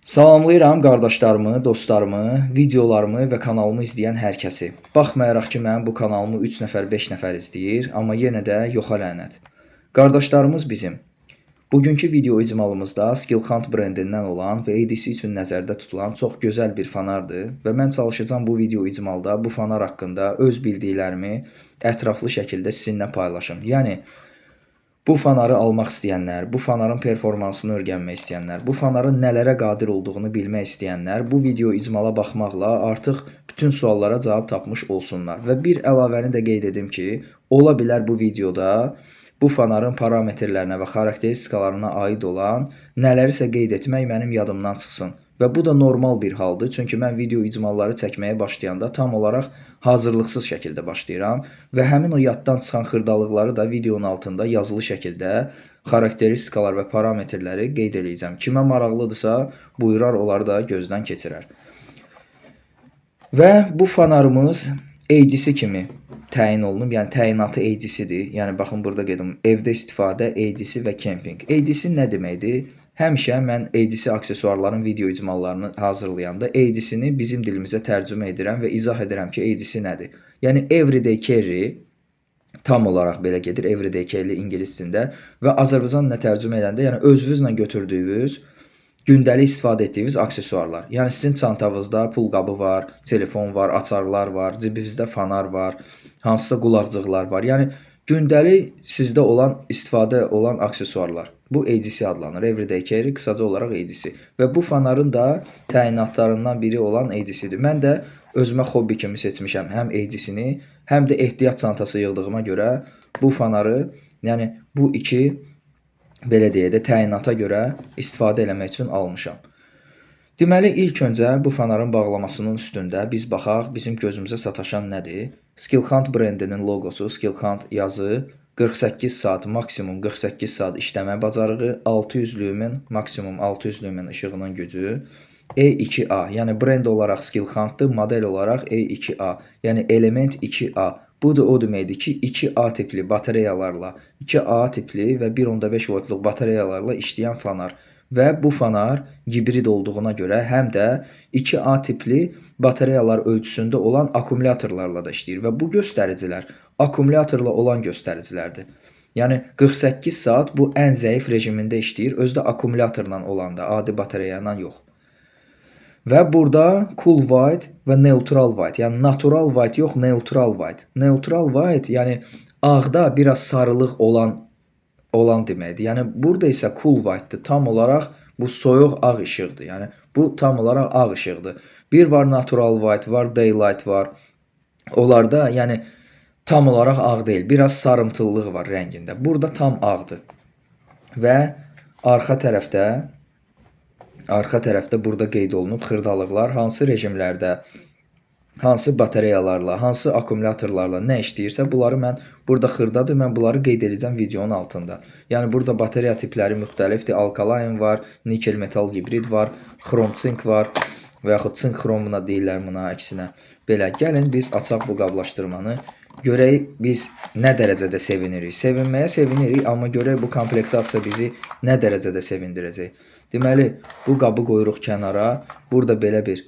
Salamlayıram qardaşlarımı, dostlarımı, videolarımı və kanalımı izləyən hər kəsi. Baxmayaraq ki, mənim bu kanalımı 3 nəfər, 5 nəfər izləyir, amma yenə də yoxa lənət. Qardaşlarımız bizim. Bugünkü video icmalımızda Skillhunt brendindən olan və EDC üçün nəzərdə tutulan çox gözəl bir fanardır və mən çalışacağam bu video icmalda bu fanar haqqında öz bildiklərimi ətraflı şəkildə sizinlə paylaşım. Yəni bu fanarı almaq istəyənlər, bu fanarın performansını öyrənmək istəyənlər, bu fanarın nələrə qadir olduğunu bilmək istəyənlər bu video icmala baxmaqla artıq bütün suallara cavab tapmış olsunlar. Və bir əlavəni də qeyd edim ki, ola bilər bu videoda bu fanarın parametrlərinə və xarakteristikalarına aid olan nələrisə qeyd etmək mənim yadımdan çıxsın. Və bu da normal bir haldır. Çünki mən video icmalları çəkməyə başlayanda tam olaraq hazırlıqsız şəkildə başlayıram və həmin o yaddan çıxan xırdalıqları da videonun altında yazılı şəkildə xarakteristikalar və parametrləri qeyd eləyəcəm. Kimə maraqlıdırsa, buyurar onları da gözdən keçirər. Və bu fanarımız ADC kimi təyin olunub, yəni təyinatı ADC-dir. Yəni baxın burada qedim, evdə istifadə ADC və kempinq. ADC nə deməkdir? Həmişə mən ADC aksesuarların video icmallarını hazırlayanda ADC-ni bizim dilimizə tərcümə edirəm və izah edirəm ki, ADC nədir? Yəni everyday carry tam olaraq belə gedir, everyday carry ingilis dilində və Azərbaycan dilində tərcümə edəndə, yəni özünüzlə götürdüyünüz gündəlik istifadə etdiyiniz aksesuarlar. Yəni sizin çantanızda pul qabı var, telefon var, açarlar var, cibinizdə fanar var, hansısa qulaqcıqlar var. Yəni gündəlik sizdə olan, istifadə olan aksesuarlar. Bu ADC adlanır. Everyday carry qısaca olaraq ADC. Və bu fanarın da təyinatlarından biri olan ADC-dir. Mən də özümə hobbi kimi seçmişəm həm ADC-ni, həm də ehtiyat çantası yığdığıma görə bu fanarı, yəni bu iki belə deyə də təyinata görə istifadə eləmək üçün almışam. Deməli, ilk öncə bu fanarın bağlamasının üstündə biz baxaq, bizim gözümüzə sataşan nədir? Skillhunt brendinin logosu, Skillhunt yazı, 48 saat, maksimum 48 saat işləmə bacarığı, 600 lümen, maksimum 600 lümen işığının gücü, E2A, yəni brend olaraq Skillhunt'dır, model olaraq E2A, yəni element 2A. Bu da o deməkdir ki, 2A tipli batareyalarla, 2A tipli və 1.5 voltluq batareyalarla işləyən fanar. Və bu fanar hibrid olduğuna görə həm də 2A tipli batareyalar ölçüsündə olan akkumulyatorlarla da işləyir. Və bu göstəricilər akkumulyatorla olan göstəricilərdir. Yəni 48 saat bu ən zəif rejimində işləyir, özü də akkumulyatorla olanda, adi batareya ilə yox. Və burada cool white və neutral white, yəni natural white yox, neutral white. Neutral white, yəni ağda biraz sarılıq olan deməkdir. Yəni burada isə cool white-dır. Tam olaraq bu soyuq ağ işıqdır. Yəni bu tam olaraq ağ işıqdır. Bir var natural white, var daylight var. Onlarda yəni tam olaraq ağ deyil. Biraz sarımtıllıq var rəngində. Burada tam ağdır. Və arxa tərəfdə burada qeyd olunub xırdalıqlar hansı rejimlərdə, hansı batareyalarla, hansı akkumulyatorlarla nə işləyirsə, bunları mən burada xırdadır, mən bunları qeyd edəcəm videonun altında. Yəni burada batareya tipləri müxtəlifdir. Alkaline var, nikel metal hibrid var, xrom sink var və yaxud sink xromuna deyirlər buna əksinə. Belə gəlin biz açaq bu qablaşdırmanı. Görək biz nə dərəcədə sevinirik. Sevinməyə sevinirik, amma görək bu komplektasiya bizi nə dərəcədə sevindirəcək. Deməli, bu qabı qoyuruq kənara. Burada belə bir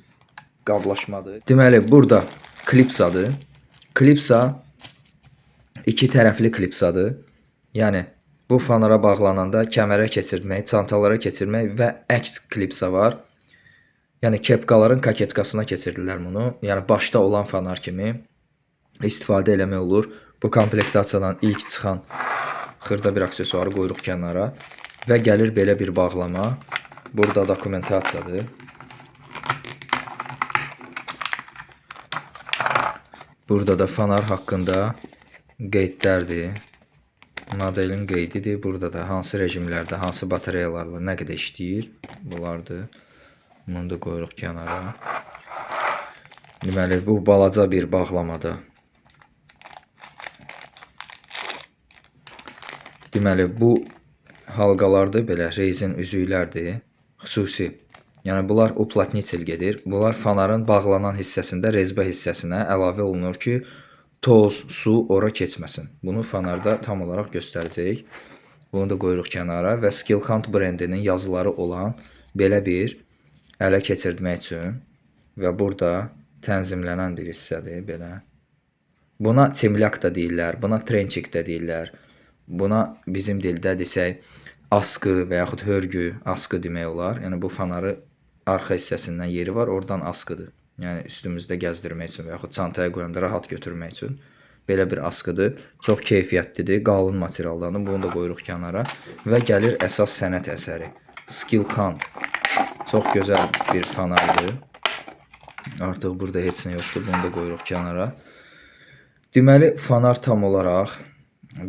qablaşmadır. Deməli, burada klipsadır. Klipsa iki tərəfli klipsadır. Yəni, bu fanara bağlananda kəmərə keçirmək, çantalara keçirmək və əks klipsa var. Yəni, kepkaların kaketkasına keçirdilər bunu. Yəni, başda olan fanar kimi istifadə eləmək olur. Bu komplektasiyadan ilk çıxan xırda bir aksesuarı qoyuruq kənara və gəlir belə bir bağlama. Burada dokumentasiyadır. Burada da fanar haqqında qeydlərdir. Modelin qeydidir. Burada da hansı rejimlərdə, hansı batareyalarla nə qədər işləyir. Bunlardır. Bunu da qoyuruq kənara. Deməli, bu balaca bir bağlamadır. Deməli, bu halqalardır, belə rezin üzüklərdir, xüsusi. Yəni, bunlar uplatnitel gedir. Bunlar fanarın bağlanan hissəsində rezbə hissəsinə əlavə olunur ki, toz, su ora keçməsin. Bunu fanarda tam olaraq göstərəcək. Bunu da qoyuruq kənara və Skillhunt brendinin yazıları olan belə bir ələ keçirmək üçün və burada tənzimlənən bir hissədir belə. Buna çimlyak da deyirlər, buna trençik də deyirlər. Buna bizim dildə desək askı və yaxud hörgü, askı demək olar. Yəni bu fanarı arxa hissəsindən yeri var, oradan askıdır. Yəni üstümüzdə gəzdirmək üçün və yaxud çantaya qoyanda rahat götürmək üçün belə bir askıdır. Çox keyfiyyətlidir, qalın materialdandır. Bunu da qoyuruq kənara və gəlir əsas sənət əsəri. Skillhand. Çox gözəl bir fanardır. Artıq burada heç nə yoxdur. Bunu da qoyuruq kənara. Deməli, fanar tam olaraq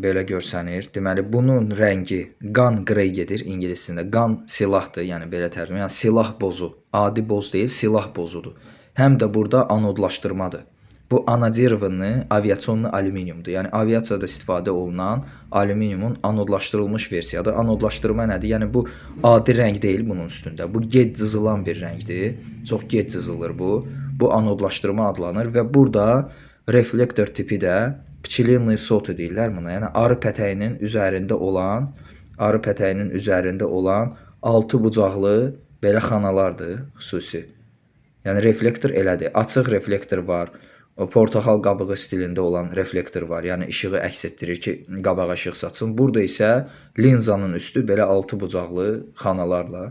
belə görsənir. Deməli, bunun rəngi gun grey gedir ingiliscəsində. Gun silahdır, yəni belə tərcümə. Yəni silah bozu. Adi boz deyil, silah bozudur. Həm də burada anodlaşdırmadır. Bu anodированный aviasyonlu alüminiumdur. Yəni aviasiyada istifadə olunan alüminiumun anodlaşdırılmış versiyadır. Anodlaşdırma nədir? Yəni bu adi rəng deyil bunun üstündə. Bu gec cızılan bir rəngdir. Çox gec cızılır bu. Bu anodlaşdırma adlanır və burada reflektor tipi də pчелиный соты deyirlər buna. Yəni arı pətəyinin üzərində olan altı bucaqlı belə xanalardır xüsusi. Yəni reflektor elədir. Açıq reflektor var. O portaxal qabığı stilində olan reflektor var. Yəni işığı əks etdirir ki, qabağa işıq saçsın. Burada isə linzanın üstü belə altı bucaqlı xanalarla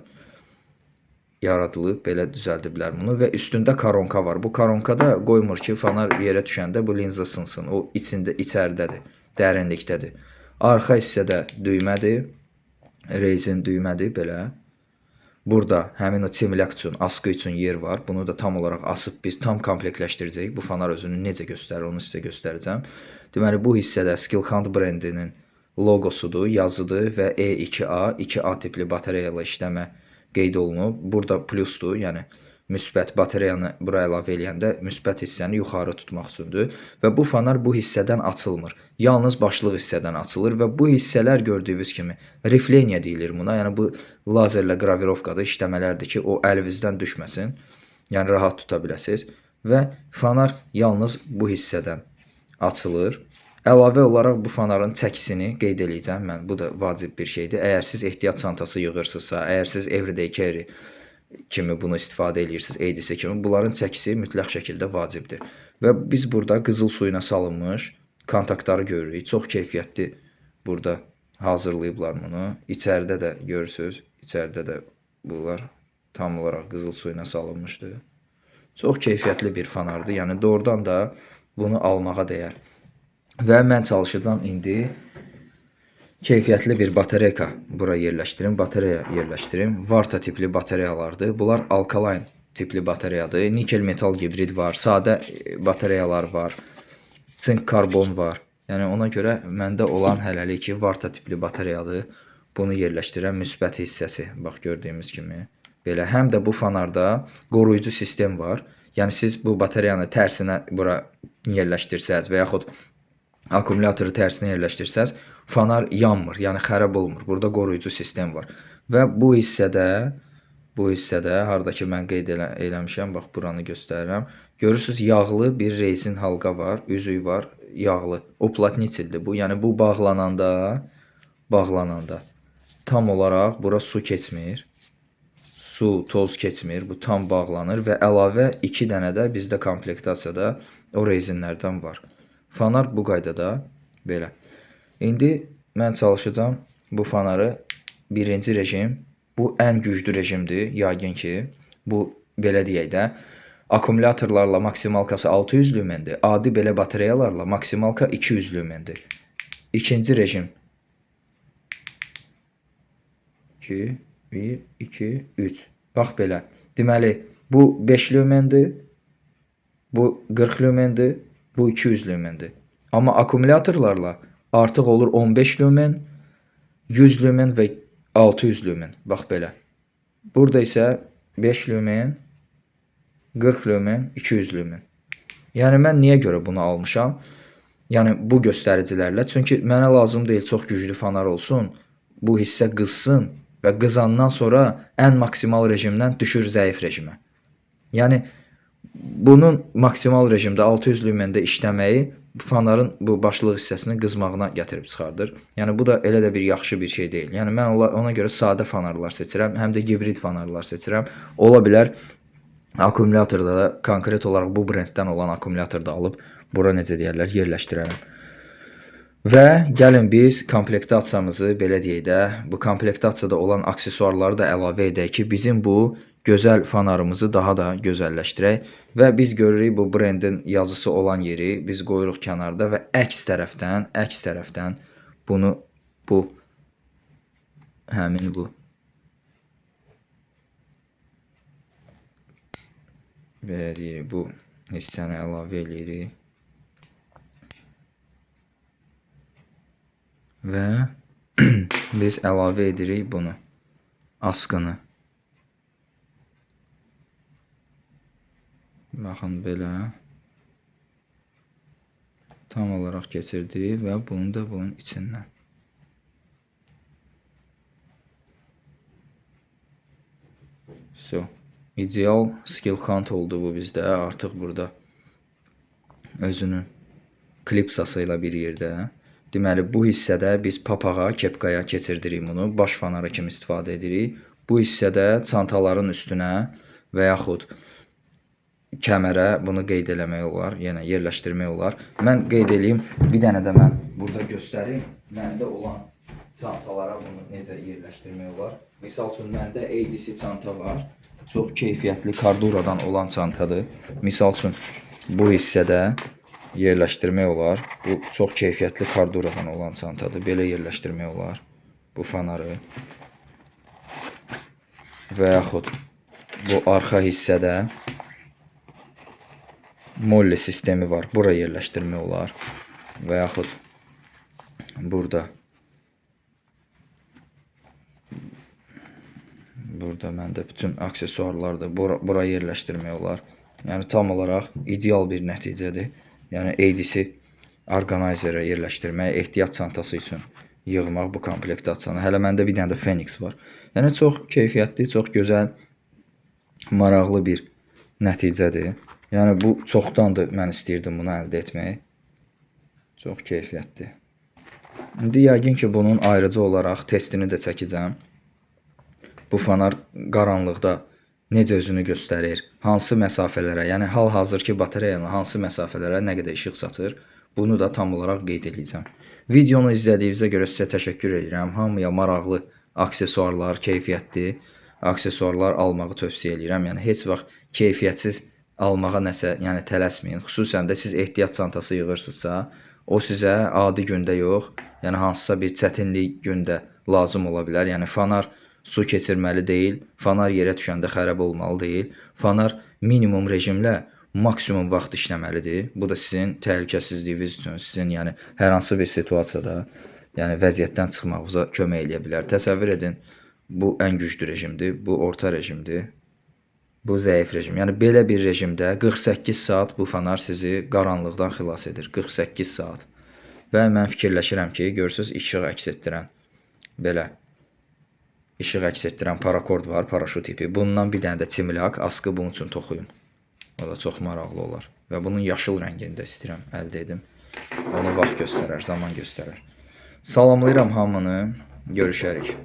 yaradılıb, belə düzəldiblər bunu və üstündə karonka var. Bu karonkada qoymur ki, fanar yerə düşəndə bu linza sınsın. O içəridədir, dərinlikdədir. Arxa hissədə düymədir, rezin düymədir belə. Burada həmin o çimlyak üçün, askı üçün yer var. Bunu da tam olaraq asıb biz tam komplektləşdirəcəyik. Bu fanar özünü necə göstərir, onu sizə göstərəcəm. Deməli, bu hissədə Skillhand brendinin logosudur, yazıdır və E2A, 2A tipli batareya ilə işləmə qeyd olunub. Burada plusdur, yəni müsbət batareyanı bura əlavə eləyəndə müsbət hissəni yuxarı tutmaq üçündür və bu fanar bu hissədən açılmır. Yalnız başlıq hissədən açılır və bu hissələr gördüyünüz kimi rifleniya deyilir buna. Yəni bu lazerlə gravirovkada işləmələrdir ki, o əlinizdən düşməsin. Yəni rahat tuta biləsiniz və fanar yalnız bu hissədən açılır. Əlavə olaraq bu fanarın çəkisini qeyd eləyəcəm mən. Bu da vacib bir şeydir. Əgər siz ehtiyat çantası yığırsınızsa, əgər siz everyday carry kimi bunu istifadə edirsiniz, EDC kimi, bunların çəkisi mütləq şəkildə vacibdir. Və biz burada qızıl suyuna salınmış kontaktları görürük. Çox keyfiyyətli burada hazırlayıblar bunu. İçəridə də görürsünüz, içəridə də bunlar tam olaraq qızıl suyuna salınmışdır. Çox keyfiyyətli bir fanardır. Yəni doğrudan da bunu almağa dəyər. Və mən çalışacağam indi keyfiyyətli bir batareyka bura yerləşdirim, batareya yerləşdirim. Varta tipli batareyalardır. Bunlar alkaline tipli batareyadır. Nikel metal gibrid var, sadə batareyalar var, sink karbon var. Yəni ona görə məndə olan hələlik ki, Varta tipli batareyadır. Bunu yerləşdirən müsbət hissəsi. Bax gördüyümüz kimi. Belə həm də bu fanarda qoruyucu sistem var. Yəni siz bu batareyanı tərsinə bura yerləşdirsəz və yaxud akkumulatoru tərsinə yerləşdirsəz, fanar yanmır, yəni xərab olmur. Burada qoruyucu sistem var. Və bu hissədə harda ki mən qeyd eləmişəm, bax buranı göstərirəm. Görürsüz, yağlı bir rezin halqa var, üzüyü var, yağlı. Uplatnitildir bu. Yəni bu bağlananda tam olaraq bura su keçmir. Su, toz keçmir. Bu tam bağlanır və əlavə 2 dənə də bizdə komplektasiyada o rezinlərdən var. Fanar bu qaydada belə. İndi mən çalışacağam bu fanarı birinci rejim, bu ən güclü rejimdir, yəqin ki, bu belə deyək də, akkumulyatorlarla maksimalkası 600 lümendir, adi belə batareyalarla maksimalka 200 lümendir. İkinci rejim 2, 1, 2, 3. Bax belə. Deməli, bu 5 lümendir, bu 40 lümendir, bu 200 lümendir. Amma akkumulyatorlarla artıq olur 15 lümen, 100 lümen və 600 lümen. Bax belə. Burada isə 5 lümen, 40 lümen, 200 lümen. Yəni mən niyə görə bunu almışam? Yəni bu göstəricilərlə. Çünki mənə lazım deyil çox güclü fanar olsun. Bu hissə qızsın və qızandan sonra ən maksimal rejimdən düşür zəif rejimə. Yəni bunun maksimal rejimdə 600 lümendə işləməyi fanarın bu başlıq hissəsini qızmağına gətirib çıxardır. Yəni bu da elə də bir yaxşı bir şey deyil. Yəni mən ona görə sadə fanarlar seçirəm, həm də gibrid fanarlar seçirəm. Ola bilər akkumulyatorda da konkret olaraq bu brenddən olan akkumulyatorda alıb bura necə deyirlər, yerləşdirərəm. Və gəlin biz komplektasiyamızı belə deyək də, bu komplektasiyada olan aksesuarları da əlavə edək ki, bizim bu gözəl fanarımızı daha da gözəlləşdirək və biz görürük bu brendin yazısı olan yeri biz qoyuruq kənarda və əks tərəfdən bunu həmin bu belə deyirik, bu hissəni əlavə edirik və biz əlavə edirik bunu, askını. Baxın belə tam olaraq keçirdik və bunu da bunun içindən. İdeal skill hunt oldu bu bizdə. Artıq burada özünün klipsası ilə bir yerdə. Deməli bu hissədə biz papağa, kepkaya keçirdirik bunu. Baş fanarı kimi istifadə edirik. Bu hissədə çantaların üstünə və yaxud kəmərə bunu qeyd eləmək olar. Yəni yerləşdirmək olar. Mən qeyd edeyim. Bir dənə də mən burada göstərim. Məndə olan çantalara bunu necə yerləşdirmək olar. Misal üçün məndə ADC çanta var. Çox keyfiyyətli karduradan olan çantadır. Misal üçün bu hissədə yerləşdirmək olar. Bu çox keyfiyyətli karduradan olan çantadır. Belə yerləşdirmək olar bu fanarı. Və yaxud bu arxa hissədə molli sistemi var. Bura yerləşdirmək olar. Və yaxud burada məndə bütün aksesuarlardır. Bura yerləşdirmək olar. Yəni tam olaraq ideal bir nəticədir. Yəni ADC orqanayzerə yerləşdirmək, ehtiyat çantası üçün yığmaq bu komplektasiyanı. Hələ məndə bir dənə də Phoenix var. Yəni çox keyfiyyətli, çox gözəl, maraqlı bir nəticədir. Yəni bu çoxdandır mən istəyirdim bunu əldə etmək. Çox keyfiyyətli. İndi yəqin ki bunun ayrıcı olaraq testini də çəkəcəm. Bu fanar qaranlıqda necə özünü göstərir, hansı məsafələrə, yəni hal-hazırki batareyanın hansı məsafələrə nə qədər işıq saçır, bunu da tam olaraq qeyd edəcəm. Videonu izlədiyinizə görə sizə təşəkkür edirəm. Hamıya maraqlı aksesuarlar, keyfiyyətli aksesuarlar almağı tövsiyə edirəm. Yəni heç vaxt keyfiyyətsiz almağa nəsə, yəni tələsməyin. Xüsusən də siz ehtiyat çantası yığırsınızsa, o sizə adi gündə yox, yəni hansısa bir çətinlik gündə lazım ola bilər. Yəni fanar su keçirməli deyil, fanar yerə düşəndə xərab olmalı deyil. Fanar minimum rejimlə maksimum vaxt işləməlidir. Bu da sizin təhlükəsizliyiniz üçün, sizin yəni hər hansı bir situasiyada, yəni vəziyyətdən çıxmağınıza kömək edə bilər. Təsəvvür edin, bu ən güclü rejimdir, bu orta rejimdir, bu zəif rejim. Yəni belə bir rejimdə 48 saat bu fanar sizi qaranlıqdan xilas edir. 48 saat. Və mən fikirləşirəm ki, görürsünüz, işıq əks etdirən belə işıq əks etdirən parakord var, paraşüt tipi. Bundan bir dənə də çimlak, askı bunun üçün toxuyun. O da çox maraqlı olar. Və bunun yaşıl rəngini də istəyirəm əldə edim. Onu vaxt göstərər, zaman göstərər. Salamlayıram hamını. Görüşərik.